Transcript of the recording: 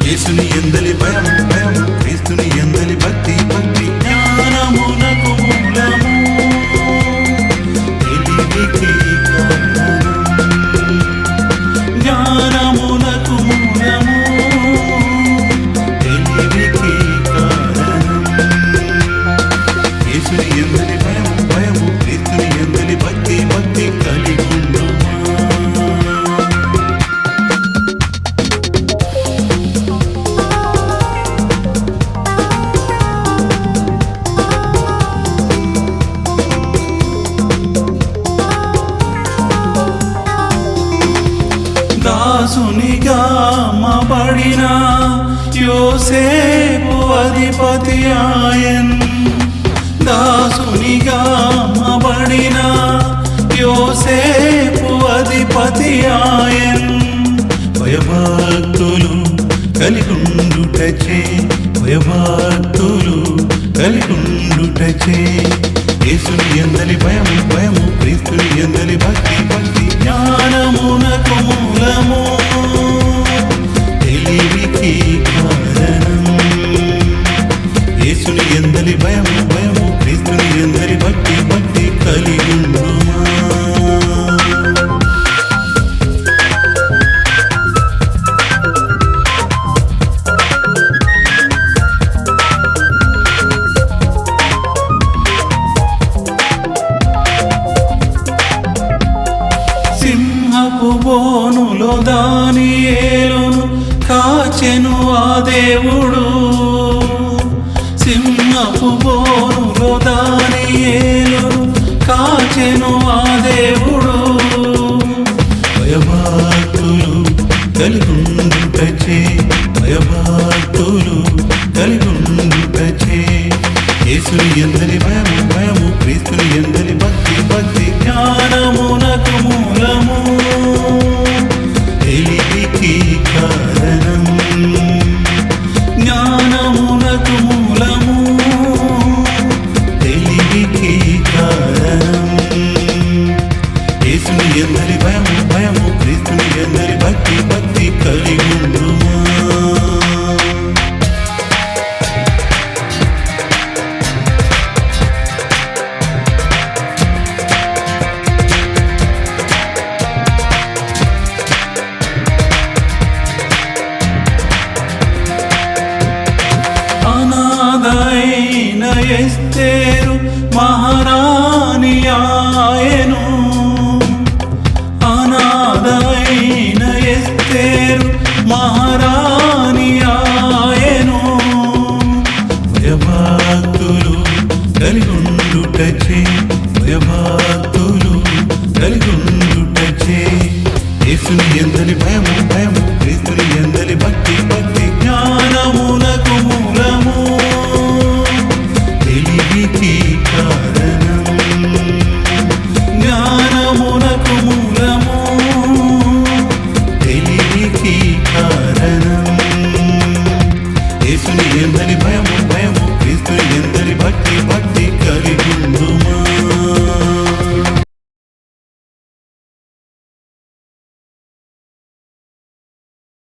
యేసుని ఎందలి భయం భయం, క్రీస్తుని ఎందలి భక్తి భక్తి, జ్ఞానమునకు మూలము తెలివికి కారణం, జ్ఞానమునకు మూలము తెలివికి కారణం. యేసుని ఎందలి భయం భయము, క్రీస్తుని ఎందలి భక్తి భక్తి కలిగి దాసునిగా అమ్మబడిన యోసేపు అధిపతి ఆయన్, దాసునిగా అమ్మబడిన యోసేపు అధిపతి ఆయన్. భయభక్తులు కలిగుండుటచే, భయభక్తులు కలిగుండుటచే, యేసుని ఎందలి భయము భయము, క్రీస్తుని ఎందలి భక్తి భక్తి, జ్ఞానమునకు మూలము తెలివికి కారణం. యేసుని ఎందలి భయము భయము, క్రీస్తుని ఎందలి భక్తి భక్తి కలిగుండుమా. సింహపు బోనులో దానియేలును కాచెను ఆ దేవుడు, సింహపు బోనులో దానియేలును కాచెను ఆ దేవుడు. భయభక్తులు కలిగుండుటచే, భయభక్తులు కలిగుండుటచే, యేసుని ఎందలి భయము భయము, క్రీస్తుని ఎందలి భక్తి భక్తి, జ్ఞానమునకు మూలము తెలివికి కారణం, జ్ఞానమునకు మూలము తెలివికి కారణం. యేసుని ఎందలి భయము భయము, క్రీస్తుని ఎందలి భక్తి భక్తి కలిగుండుమా. అనాథైన ఎస్తేరు మహారాణి ఆయను, అనాథైన ఎస్తేరు మహారాణి ఆయను. భయభక్తులు కలిగుండుటచే, భయభక్తులు కలిగుండుటచే, యేసుని ఎందలి భయము భయము, క్రీస్తుని ఎందలి భక్తి భక్తి, జ్ఞానమునకు మూలము తెలివికి కారణం, జ్ఞానమునకు మూలము తెలివికి కారణం. యేసుని ఎందలి భయము భయము,